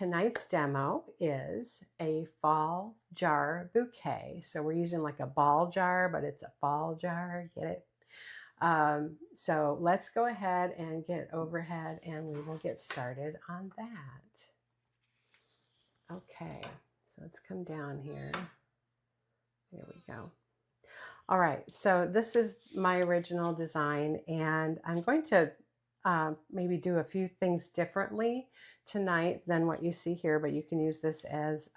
tonight's demo is a fall jar bouquet. So we're using like a ball jar, but it's a fall jar, get it? So let's go ahead and get overhead and we will get started on that. Okay, so let's come down here. There we go. All right, so this is my original design, and I'm going to maybe do a few things differently tonight than what you see here, but you can use this as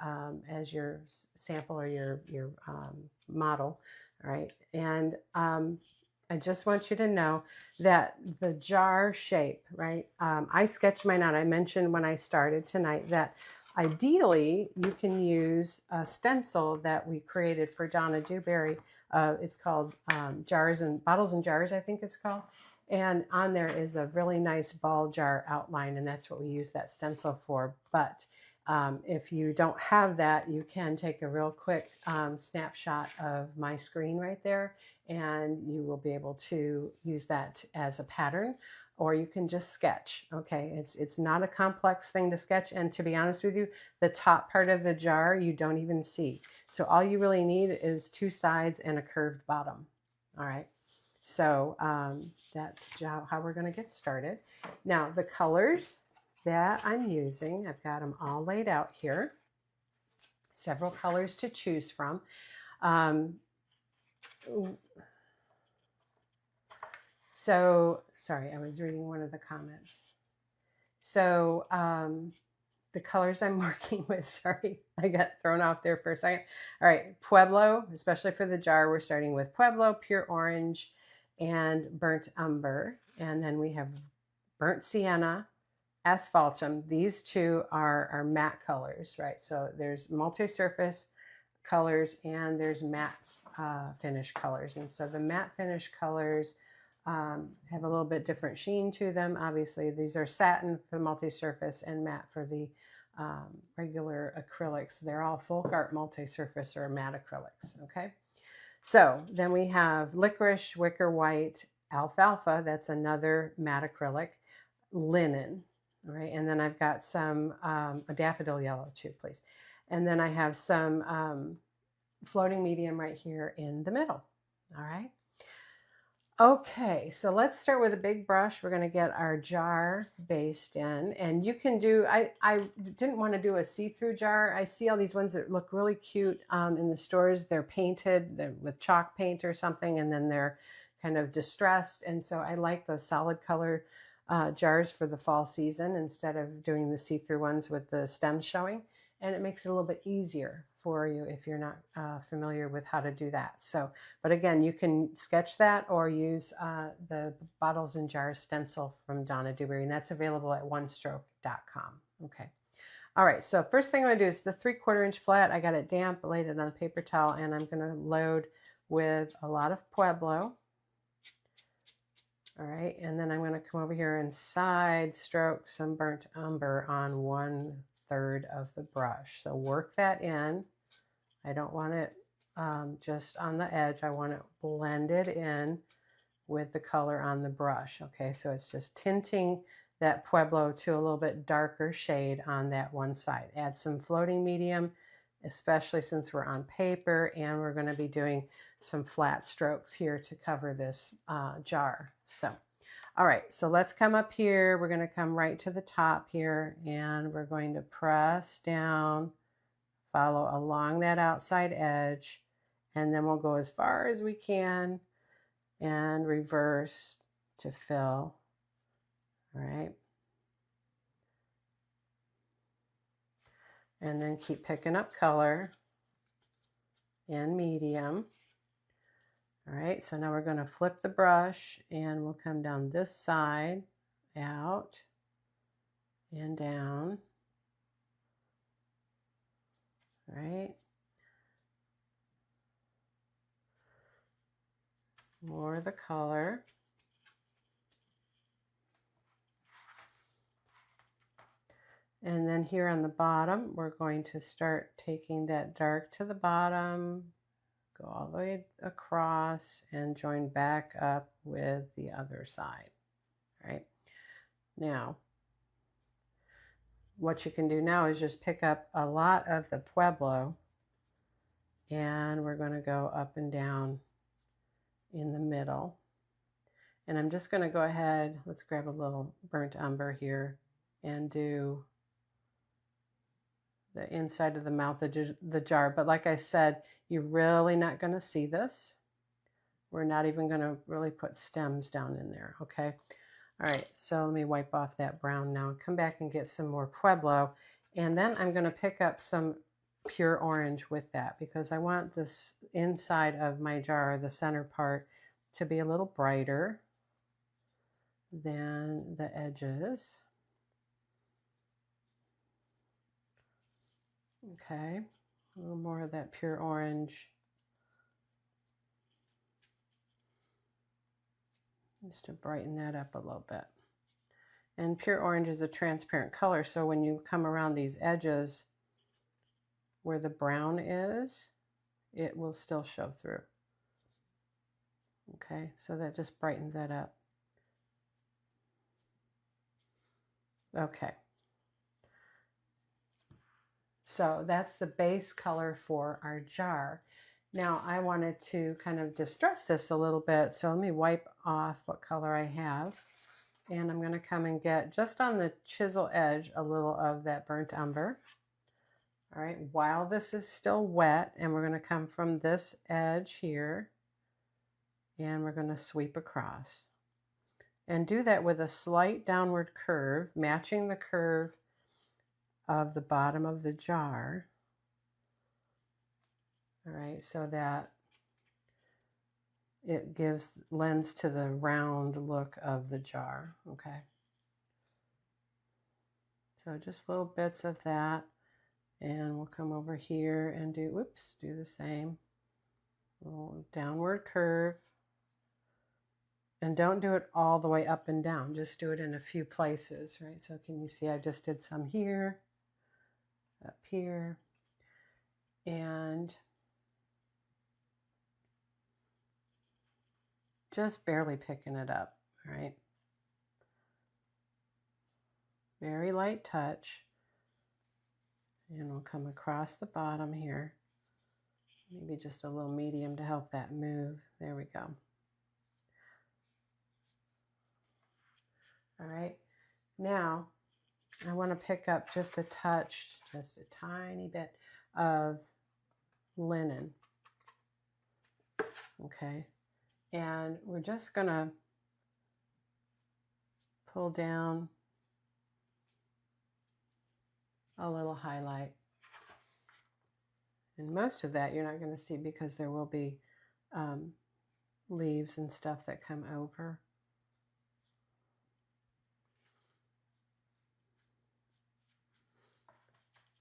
your sample or your model. All right, and I just want you to know that the jar shape, right? I sketched mine out. I mentioned when I started tonight that ideally you can use a stencil that we created for Donna Dewberry. It's called Bottles and Jars, I think it's called. And on there is a really nice ball jar outline, and that's what we use that stencil for. But if you don't have that, you can take a real quick snapshot of my screen right there, and you will be able to use that as a pattern, or you can just sketch. Okay, it's not a complex thing to sketch, and to be honest with you, the top part of the jar you don't even see. So all you really need is two sides and a curved bottom. All right, so that's how we're going to get started. Now the colors that I'm using, I've got them all laid out here. Several colors to choose from. So, sorry, I was reading one of the comments. So, the colors I'm working with, sorry, I got thrown off there for a second. All right, Pueblo, especially for the jar, we're starting with Pueblo, Pure Orange, and Burnt Umber. And then we have Burnt Sienna, Asphaltum. These two are matte colors, right? So there's multi-surface colors and there's matte finish colors. And so the matte finish colors have a little bit different sheen to them. Obviously, these are satin for the multi-surface and matte for the regular acrylics. They're all folk art multi-surface or matte acrylics, okay? So then we have Licorice, Wicker White, Alfalfa, that's another matte acrylic, Linen, all right? And then I've got some, a Daffodil Yellow too, please. And then I have some floating medium right here in the middle, all right? Okay, so let's start with a big brush. We're going to get our jar based in, and you can do, I didn't want to do a see-through jar. I see all these ones that look really cute in the stores. They're painted with chalk paint or something, and then they're kind of distressed. And so I like those solid color jars for the fall season instead of doing the see-through ones with the stems showing. And it makes it a little bit easier for you if you're not familiar with how to do that. So, but again, you can sketch that or use the Bottles and Jars stencil from Donna Dewberry, and that's available at onestroke.com. Okay. All right, so first thing I'm gonna do is the 3/4 inch flat. I got it damp, laid it on a paper towel, and I'm gonna load with a lot of Pueblo. All right, and then I'm gonna come over here and side stroke some Burnt Umber on 1/3 of the brush. So work that in. I don't want it just on the edge. I want it blended in with the color on the brush. Okay, so it's just tinting that Pueblo to a little bit darker shade on that one side. Add some floating medium, especially since we're on paper, and we're going to be doing some flat strokes here to cover this jar. So, all right, so let's come up here. We're going to come right to the top here, and we're going to press down, follow along that outside edge, and then we'll go as far as we can and reverse to fill. All right. And then keep picking up color in medium. All right, so now we're going to flip the brush and we'll come down this side, out and down. All right. More of the color. And then here on the bottom, we're going to start taking that dark to the bottom, go all the way across and join back up with the other side. All right. Now, what you can do now is just pick up a lot of the Pueblo, and we're going to go up and down in the middle. And I'm just going to go ahead, let's grab a little burnt umber here and do the inside of the mouth of the jar. But like I said, you're really not going to see this. We're not even going to really put stems down in there, okay? All right, so let me wipe off that brown now. Come back and get some more Pueblo. And then I'm going to pick up some pure orange with that because I want this inside of my jar, the center part, to be a little brighter than the edges. Okay, a little more of that pure orange. Just to brighten that up a little bit. And pure orange is a transparent color, so when you come around these edges where the brown is, it will still show through. Okay, so that just brightens that up. Okay. So that's the base color for our jar. Now I wanted to kind of distress this a little bit, so let me wipe off what color I have. And I'm going to come and get, just on the chisel edge, a little of that burnt umber. All right, while this is still wet, and we're going to come from this edge here, and we're going to sweep across. And do that with a slight downward curve, matching the curve of the bottom of the jar. All right, so that it lends to the round look of the jar, okay? So just little bits of that, and we'll come over here and do the same. Little downward curve. And don't do it all the way up and down, just do it in a few places, right? So can you see I just did some here, up here, and just barely picking it up, right? Very light touch. And we'll come across the bottom here. Maybe just a little medium to help that move. There we go. All right. Now, I want to pick up just a touch, just a tiny bit of linen. Okay. And we're just going to pull down a little highlight. And most of that you're not going to see because there will be leaves and stuff that come over.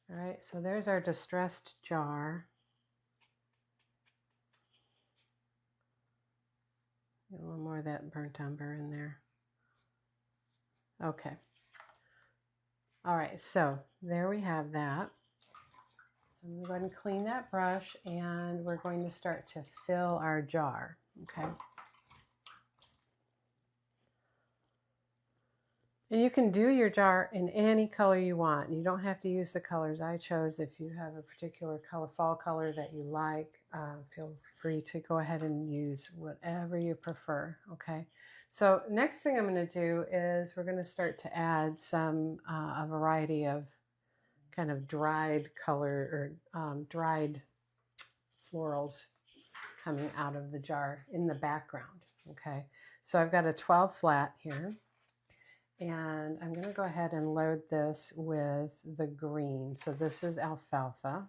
All right, so there's our distressed jar. Get a little more of that burnt umber in there. Okay. All right, so there we have that. So I'm going to go ahead and clean that brush, and we're going to start to fill our jar, okay? And you can do your jar in any color you want. You don't have to use the colors I chose. If you have a particular fall color that you like, feel free to go ahead and use whatever you prefer, okay? So next thing I'm going to do is we're going to start to add a variety of kind of dried color or dried florals coming out of the jar in the background, okay? So I've got a 12 flat here. And I'm going to go ahead and load this with the green. So this is alfalfa.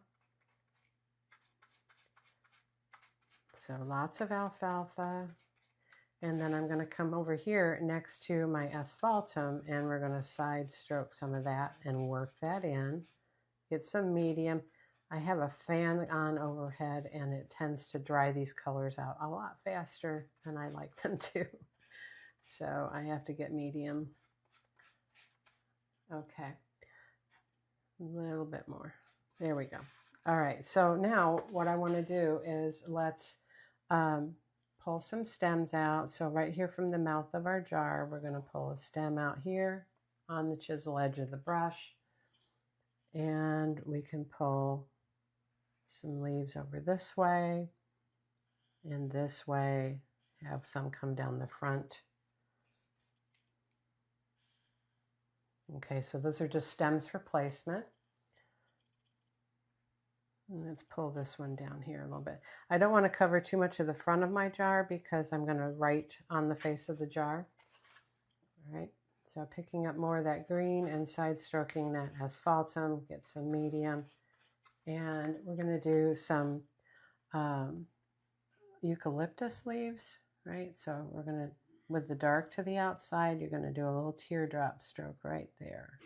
So lots of alfalfa. And then I'm going to come over here next to my asphaltum, and we're going to side stroke some of that and work that in. Get some medium. I have a fan on overhead, and it tends to dry these colors out a lot faster than I like them to. So I have to get medium. Okay, a little bit more. There we go. All right, so now what I want to do is let's pull some stems out. So right here from the mouth of our jar, we're going to pull a stem out here on the chisel edge of the brush. And we can pull some leaves over this way and this way, have some come down the front. Okay, so those are just stems for placement. And let's pull this one down here a little bit. I don't want to cover too much of the front of my jar because I'm going to write on the face of the jar. All right, so picking up more of that green and side stroking that asphaltum, get some medium. And we're going to do some eucalyptus leaves, right? So we're going to, with the dark to the outside, you're going to do a little teardrop stroke right there.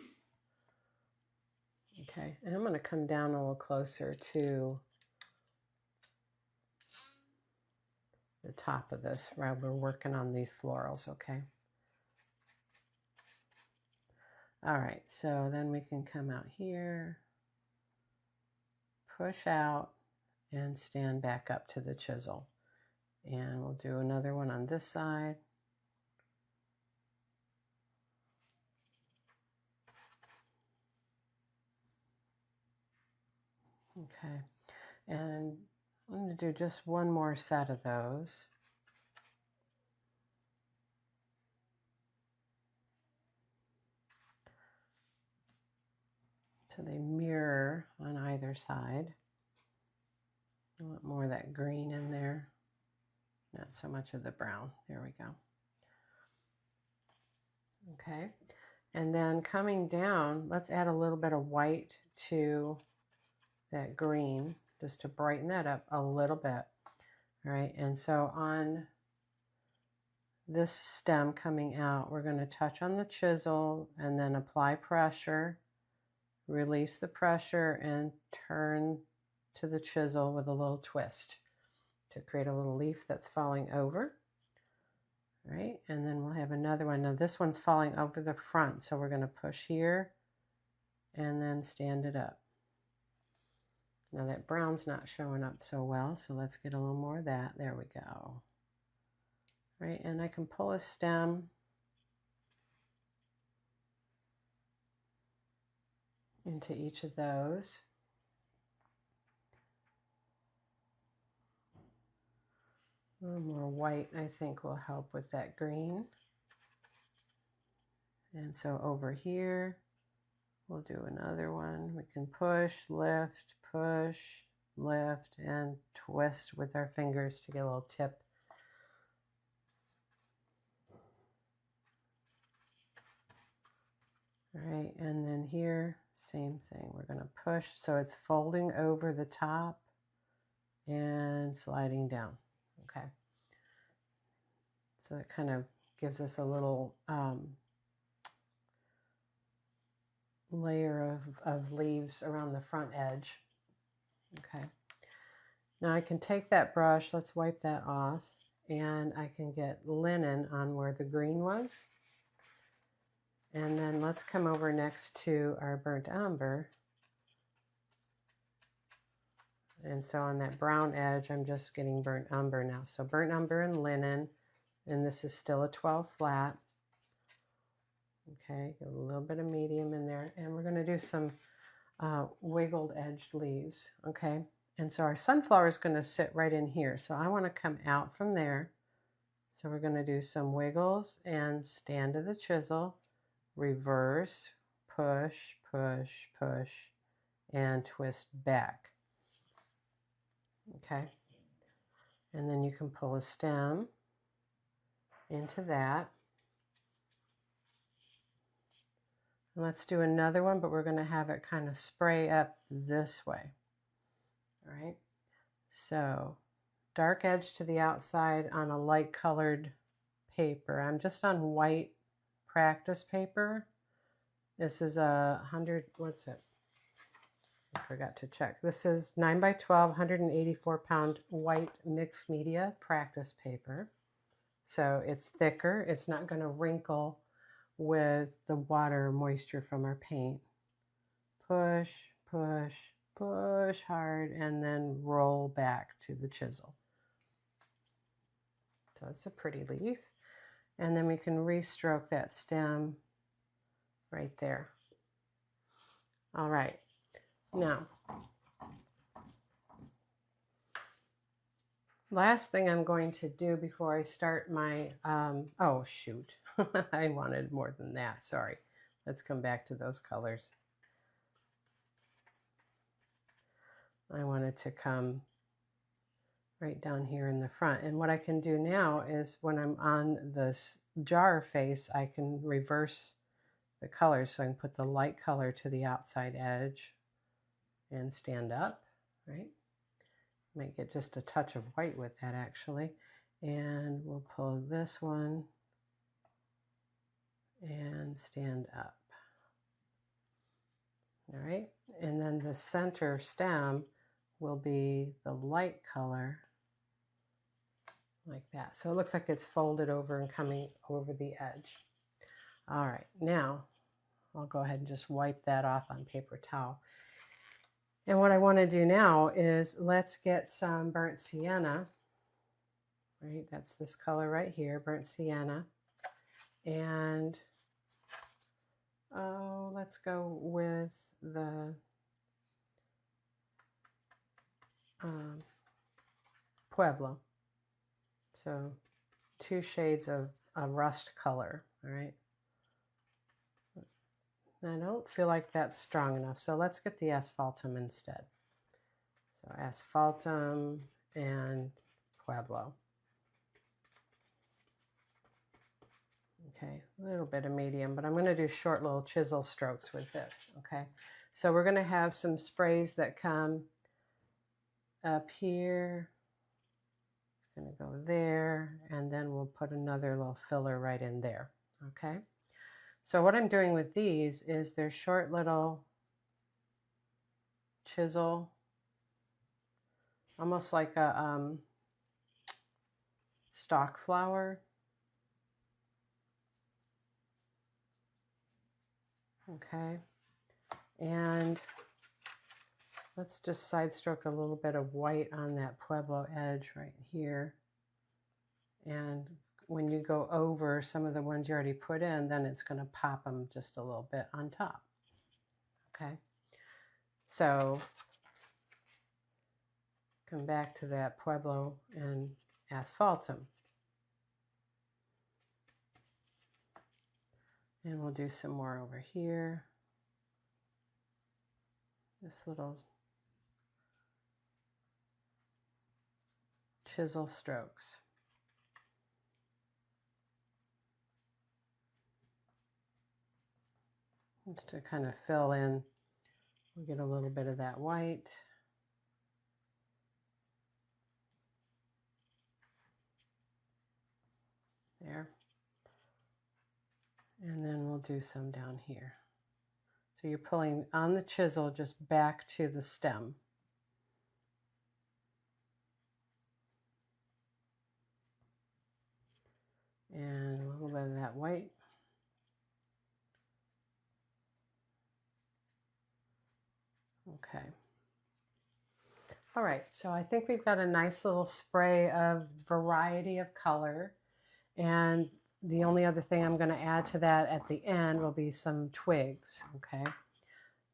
Okay, and I'm going to come down a little closer to the top of this while we're working on these florals, okay? All right, so then we can come out here, push out, and stand back up to the chisel. And we'll do another one on this side. Okay, and I'm going to do just one more set of those. So they mirror on either side. I want more of that green in there, not so much of the brown. There we go. Okay, and then coming down, let's add a little bit of white to that green just to brighten that up a little bit. All right, and so on this stem coming out, we're going to touch on the chisel and then apply pressure, release the pressure, and turn to the chisel with a little twist to create a little leaf that's falling over. All right, and then we'll have another one. Now this one's falling over the front, so we're going to push here and then stand it up. Now that brown's not showing up so well, so let's get a little more of that. There we go. Right, and I can pull a stem into each of those. A little more white, I think, will help with that green. And so over here, we'll do another one. We can push, lift, and twist with our fingers to get a little tip. All right, and then here, same thing. We're going to push, so it's folding over the top and sliding down. Okay. So that kind of gives us a little layer of leaves around the front edge. Okay. Now I can take that brush, let's wipe that off, and I can get linen on where the green was. And then let's come over next to our burnt umber. And so on that brown edge, I'm just getting burnt umber now. So burnt umber and linen, and this is still a 12 flat. Okay, get a little bit of medium in there, and we're going to do some wiggled edged leaves. Okay, and so our sunflower is going to sit right in here. So I want to come out from there. So we're going to do some wiggles and stand to the chisel, reverse, push, push, push, and twist back. Okay, and then you can pull a stem into that. And let's do another one, but we're going to have it kind of spray up this way. All right, so dark edge to the outside on a light colored paper. I'm just on white practice paper. This is a 100, what's it? I forgot to check. This is 9 by 12, 184 pound white mixed media practice paper. So it's thicker. It's not going to wrinkle with the water moisture from our paint. Push, push, push hard, and then roll back to the chisel. So it's a pretty leaf. And then we can restroke that stem right there. All right. Now, last thing I'm going to do before I start my, oh shoot, I wanted more than that, sorry. Let's come back to those colors. I wanted to come right down here in the front. And what I can do now is when I'm on this jar face, I can reverse the colors. So I can put the light color to the outside edge and stand up, right? Might get just a touch of white with that actually. And we'll pull this one and stand up. All right, and then the center stem will be the light color like that. So it looks like it's folded over and coming over the edge. All right, now I'll go ahead and just wipe that off on paper towel. And what I want to do now is let's get some burnt sienna, right? That's this color right here, burnt sienna. And oh, let's go with the Pueblo. So 2 shades of a rust color, all right? I don't feel like that's strong enough, so let's get the asphaltum instead. So asphaltum and Pueblo. Okay, a little bit of medium, but I'm going to do short little chisel strokes with this, okay? So we're going to have some sprays that come up here. It's going to go there, and then we'll put another little filler right in there, okay? So what I'm doing with these is they're short little chisel, almost like a stalk flower. Okay, and let's just side stroke a little bit of white on that Pueblo edge right here. And when you go over some of the ones you already put in, then it's going to pop them just a little bit on top. Okay, so come back to that Pueblo and asphaltum. And we'll do some more over here. This little chisel strokes. Just to kind of fill in, we'll get a little bit of that white. There. And then we'll do some down here. So you're pulling on the chisel just back to the stem. And a little bit of that white. Okay. All right, so I think we've got a nice little spray of variety of color. And the only other thing I'm going to add to that at the end will be some twigs, okay?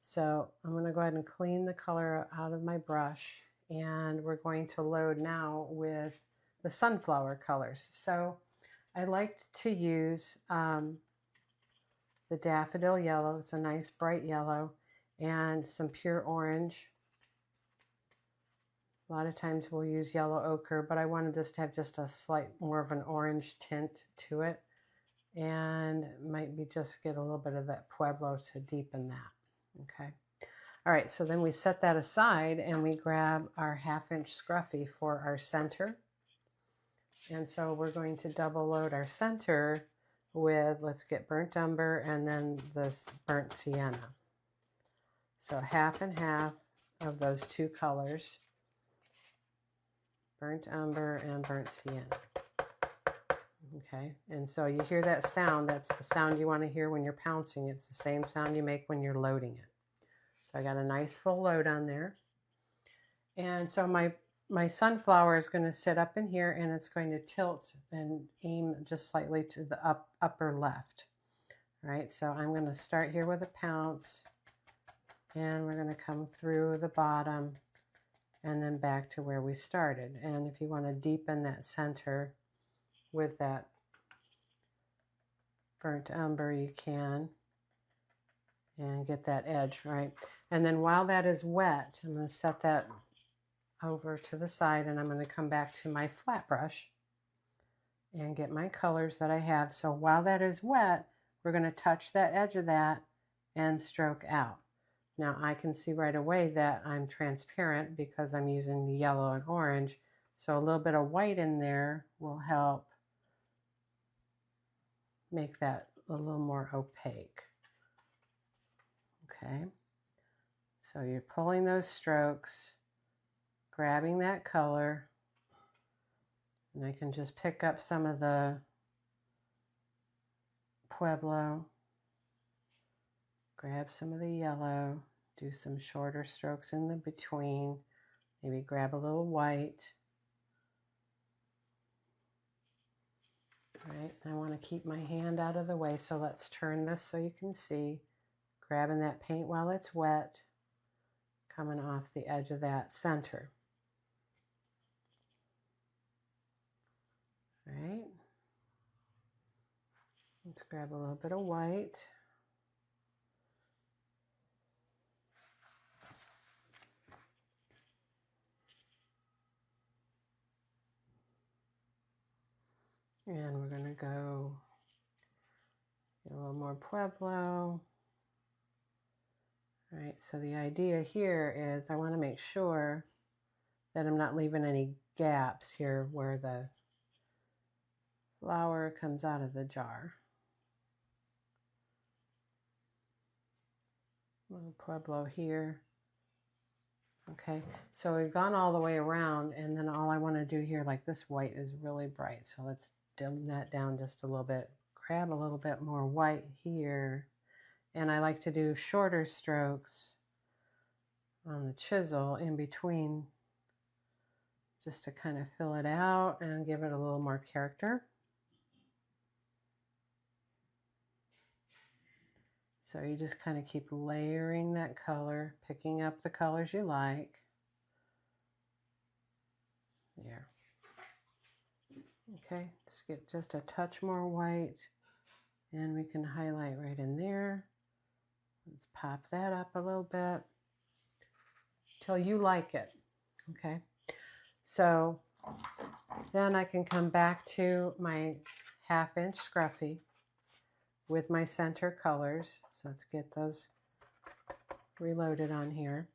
So I'm going to go ahead and clean the color out of my brush, and we're going to load now with the sunflower colors. So I liked to use the daffodil yellow. It's a nice bright yellow, and some pure orange. A lot of times we'll use yellow ochre, but I wanted this to have just a slight more of an orange tint to it, and might be just get a little bit of that Pueblo to deepen that. Okay. All right, so then we set that aside and we grab our 1/2-inch scruffy for our center. And so we're going to double load our center with, let's get burnt umber and then this burnt sienna. So 1/2 and 1/2 of those 2 colors, burnt umber and burnt sienna. Okay, and so you hear that sound, that's the sound you want to hear when you're pouncing. It's the same sound you make when you're loading it. So I got a nice full load on there. And so my sunflower is going to sit up in here, and it's going to tilt and aim just slightly to the upper left. All right, so I'm going to start here with a pounce, And we're going to come through the bottom and then back to where we started. And if you want to deepen that center with that burnt umber, you can, and get that edge, right? And then while that is wet, I'm going to set that over to the side, and I'm going to come back to my flat brush and get my colors that I have. So while that is wet, we're going to touch that edge of that and stroke out. Now I can see right away that I'm transparent because I'm using the yellow and orange. So a little bit of white in there will help make that a little more opaque. Okay, so you're pulling those strokes, grabbing that color, and I can just pick up some of the Pueblo, grab some of the yellow, do some shorter strokes in the between, maybe grab a little white. All right, I want to keep my hand out of the way, so let's turn this so you can see. Grabbing that paint while it's wet, coming off the edge of that center. All right, let's grab a little bit of white. And we're going to go get a little more Pueblo. All right, so the idea here is I want to make sure that I'm not leaving any gaps here where the flower comes out of the jar. A little Pueblo here. Okay, so we've gone all the way around, and then all I want to do here, like this white is really bright, so let's dim that down just a little bit. Grab a little bit more white here, and I like to do shorter strokes on the chisel in between just to kind of fill it out and give it a little more character. So you just kind of keep layering that color, picking up the colors you like. There. Okay, let's get just a touch more white, and we can highlight right in there. Let's pop that up a little bit till you like it. Okay, so then I can come back to my 1/2 inch scruffy with my center colors. So let's get those reloaded on here.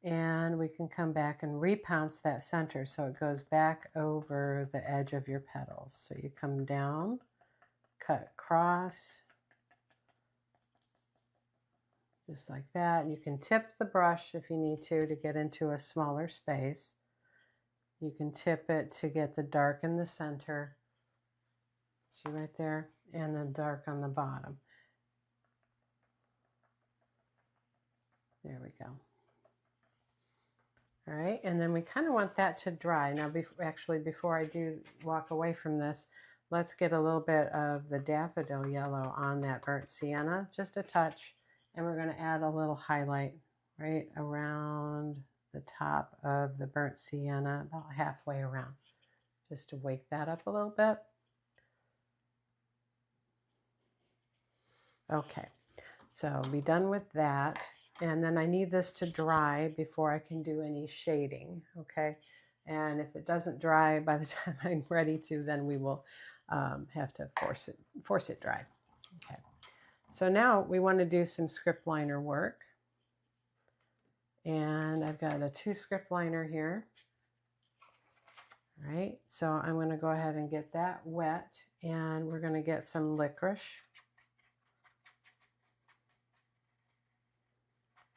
And we can come back and repounce that center so it goes back over the edge of your petals. So you come down, cut across, just like that. You can tip the brush if you need to get into a smaller space. You can tip it to get the dark in the center. See right there? And the dark on the bottom. There we go. All right, and then we kind of want that to dry. Now, before I do walk away from this, let's get a little bit of the daffodil yellow on that burnt sienna, just a touch, and we're going to add a little highlight right around the top of the burnt sienna, about halfway around, just to wake that up a little bit. Okay, so I'll be done with that. And then I need this to dry before I can do any shading, okay? And if it doesn't dry by the time I'm ready to, then we will have to force it dry. Okay, so now we want to do some script liner work. And I've got a 2 script liner here. All right, so I'm going to go ahead and get that wet, and we're going to get some licorice.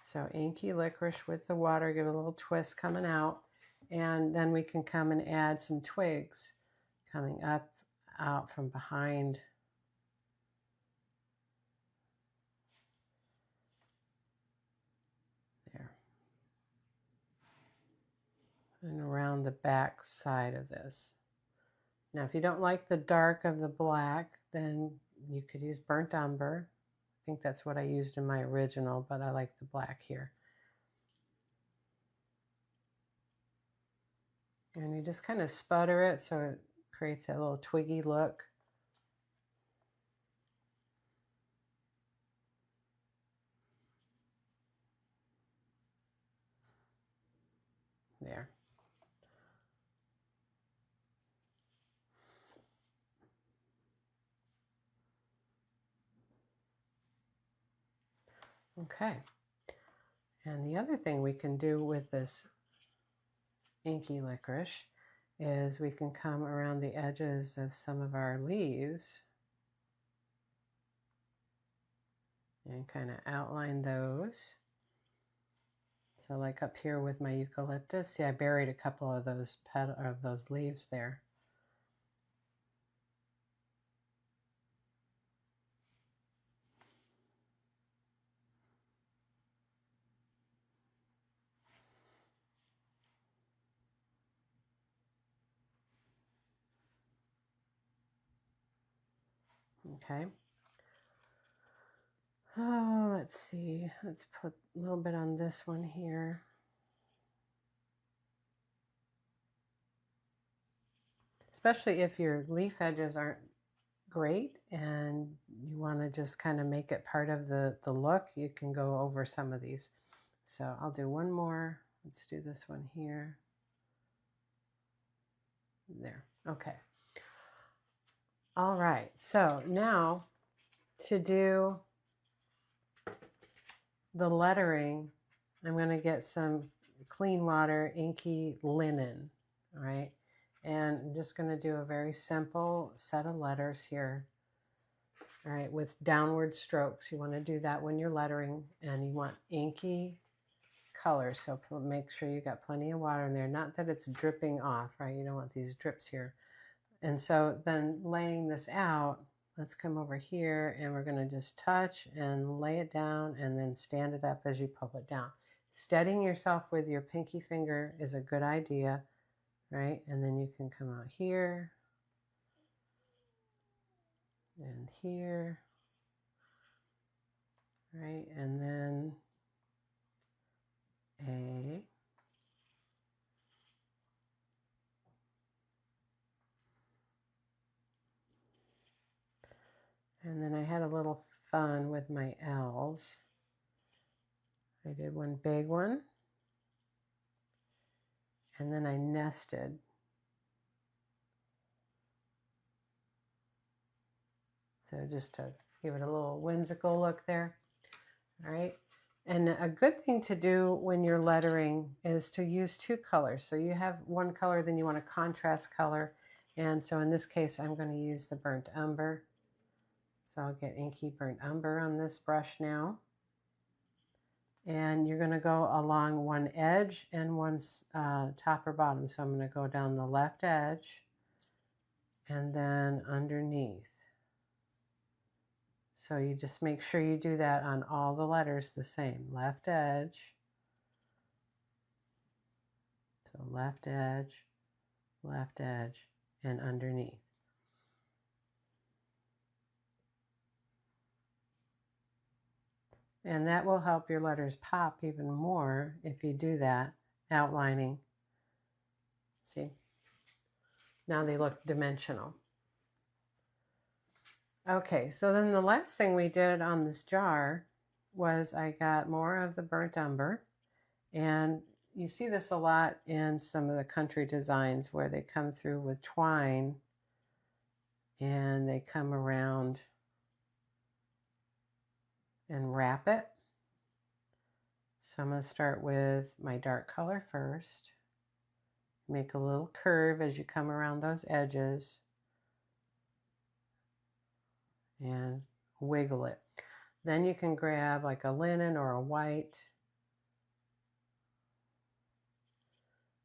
So inky licorice with the water, give it a little twist coming out, and then we can come and add some twigs coming up out from behind. There. And around the back side of this. Now, if you don't like the dark of the black, then you could use burnt umber. I think that's what I used in my original, but I like the black here. And you just kind of sputter it so it creates that little twiggy look. There. Okay. And the other thing we can do with this inky licorice is we can come around the edges of some of our leaves and kind of outline those. So like up here with my eucalyptus, see I buried a couple of those leaves there. Okay. Oh, let's see. Let's put a little bit on this one here. Especially if your leaf edges aren't great and you want to just kind of make it part of the look, you can go over some of these. So I'll do one more. Let's do this one here. There. Okay. All right. So now to do the lettering, I'm going to get some clean water inky linen. All right. And I'm just going to do a very simple set of letters here. All right, with downward strokes. You want to do that when you're lettering, and you want inky color. So make sure you got plenty of water in there. Not that it's dripping off, right? You don't want these drips here. And so then laying this out, let's come over here and we're going to just touch and lay it down and then stand it up as you pull it down. Steadying yourself with your pinky finger is a good idea, right? And then you can come out here and here, right? And then A. And then I had a little fun with my L's. I did one big one, and then I nested. So just to give it a little whimsical look there. All right. And a good thing to do when you're lettering is to use two colors. So you have one color, then you want a contrast color. And so in this case, I'm going to use the burnt umber. So I'll get inky burnt umber on this brush now. And you're going to go along one edge and one top or bottom. So I'm going to go down the left edge and then underneath. So you just make sure you do that on all the letters the same. Left edge, so left edge, and underneath. And that will help your letters pop even more if you do that, outlining. See? Now they look dimensional. Okay, so then the last thing we did on this jar was I got more of the burnt umber. And you see this a lot in some of the country designs where they come through with twine and they come around and wrap it. So I'm going to start with my dark color first. Make a little curve as you come around those edges and wiggle it. Then you can grab like a linen or a white,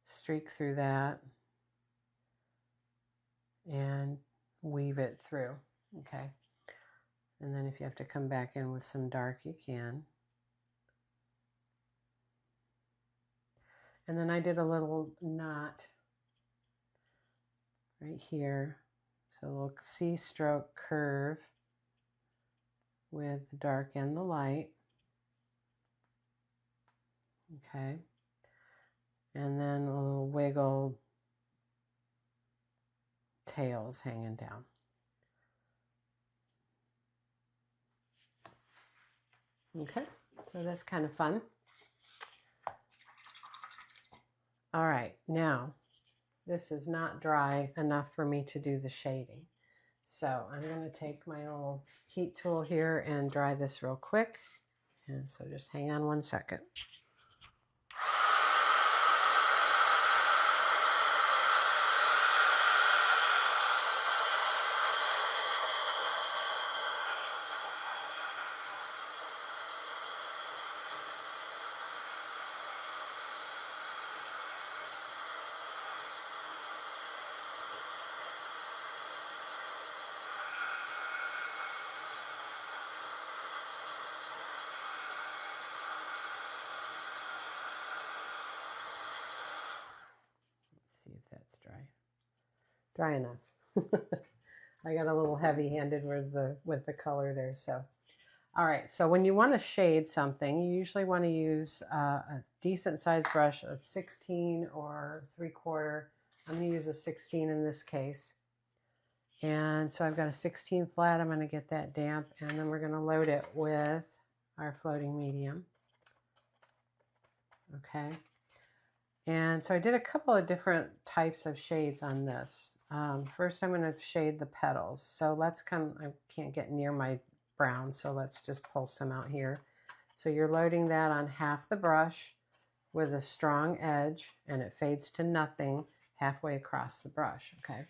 streak through that and weave it through. Okay. And then if you have to come back in with some dark, you can. And then I did a little knot right here. So a little C-stroke curve with the dark and the light. Okay. And then a little wiggle tails hanging down. Okay, so that's kind of fun. All right, now this is not dry enough for me to do the shading. So I'm going to take my little heat tool here and dry this real quick. And so just hang on 1 second. See if that's dry enough. I got a little heavy-handed with the color there. So all right, so when you want to shade something, you usually want to use a decent sized brush, a 16 or 3/4. I'm going to use a 16 in this case. And so I've got a 16 flat. I'm going to get that damp, and then we're going to load it with our floating medium. Okay. And so I did a couple of different types of shades on this. First, I'm going to shade the petals. So let's come, I can't get near my brown, so let's just pull some out here. So you're loading that on half the brush with a strong edge, and it fades to nothing halfway across the brush, okay?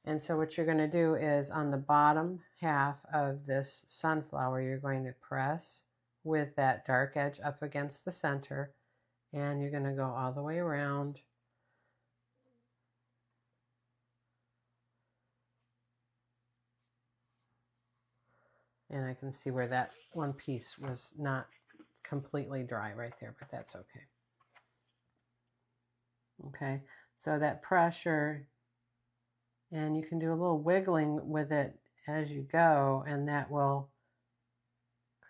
And so what you're going to do is on the bottom half of this sunflower, you're going to press with that dark edge up against the center, and you're going to go all the way around. And I can see where that one piece was not completely dry right there, but that's okay. Okay, so that pressure, and you can do a little wiggling with it as you go, and that will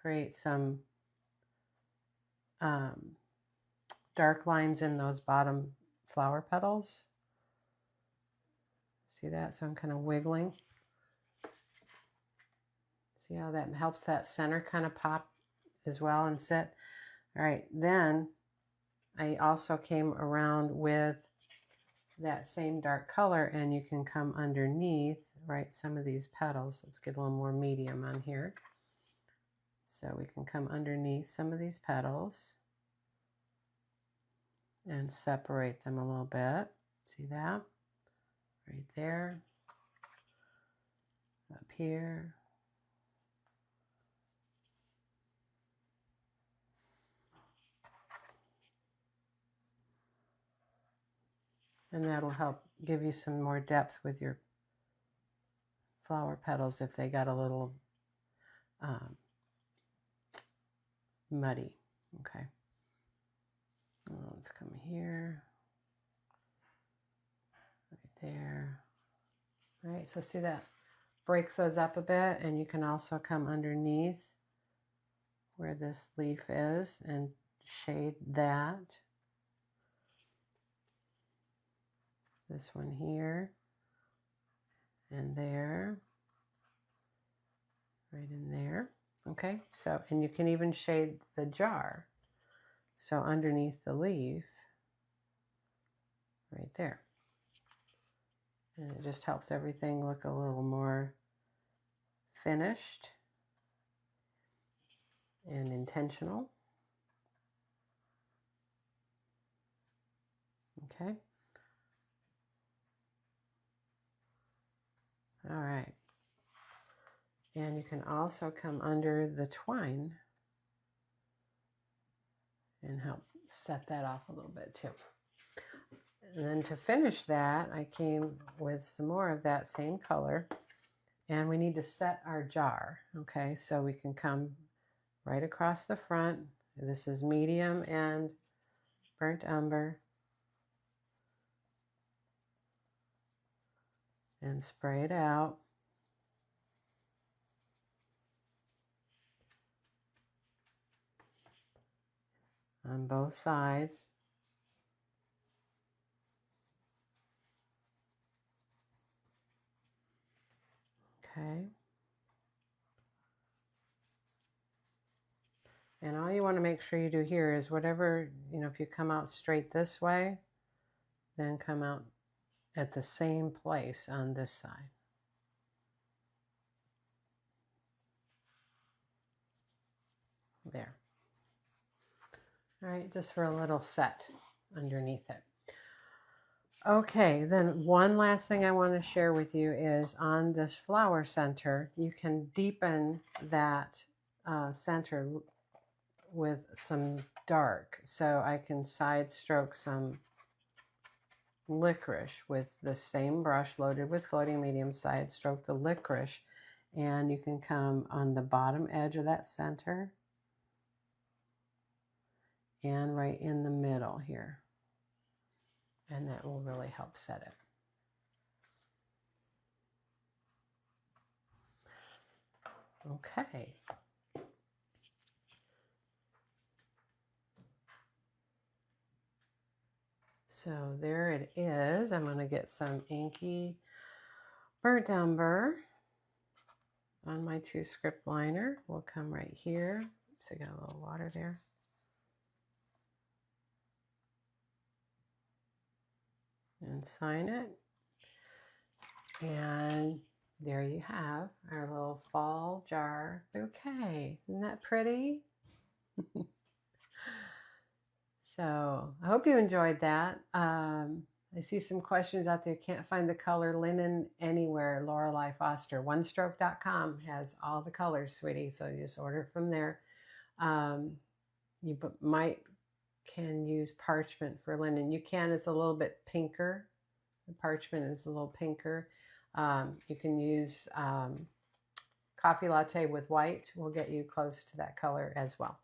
create some dark lines in those bottom flower petals. See that? So I'm kind of wiggling. See how that helps that center kind of pop as well and sit? All right, then I also came around with that same dark color, and you can come underneath, right, some of these petals. Let's get a little more medium on here. So we can come underneath some of these petals and separate them a little bit. See that? Right there. Up here. And that'll help give you some more depth with your flower petals if they got a little muddy. Okay. Let's come here. Right there. All right, so see that breaks those up a bit, and you can also come underneath where this leaf is and shade that. This one here and there, right in there. Okay, so, and you can even shade the jar. So underneath the leaf, right there. And it just helps everything look a little more finished and intentional. Okay. All right. And you can also come under the twine and help set that off a little bit too. And then to finish that, I came with some more of that same color, and we need to set our jar. Okay, so we can come right across the front. This is medium and burnt umber. And spray it out. On both sides. Okay. And all you want to make sure you do here is whatever, you know, if you come out straight this way, then come out at the same place on this side. There. All right, just for a little set underneath it. Okay, then one last thing I want to share with you is on this flower center, you can deepen that center with some dark. So I can side stroke some licorice with the same brush loaded with floating medium, side stroke the licorice, and you can come on the bottom edge of that center and right in the middle here. And that will really help set it. Okay. So there it is. I'm going to get some inky burnt umber on my 2 script liner. We'll come right here. So I got a little water there. And sign it. And there you have our little fall jar bouquet. Isn't that pretty? So I hope you enjoyed that. I see some questions out there. Can't find the color linen anywhere. Lorelei Foster. OneStroke.com has all the colors, sweetie. So you just order from there. You can use parchment for linen. You can. It's a little bit pinker. The parchment is a little pinker. You can use coffee latte with white. Will get you close to that color as well.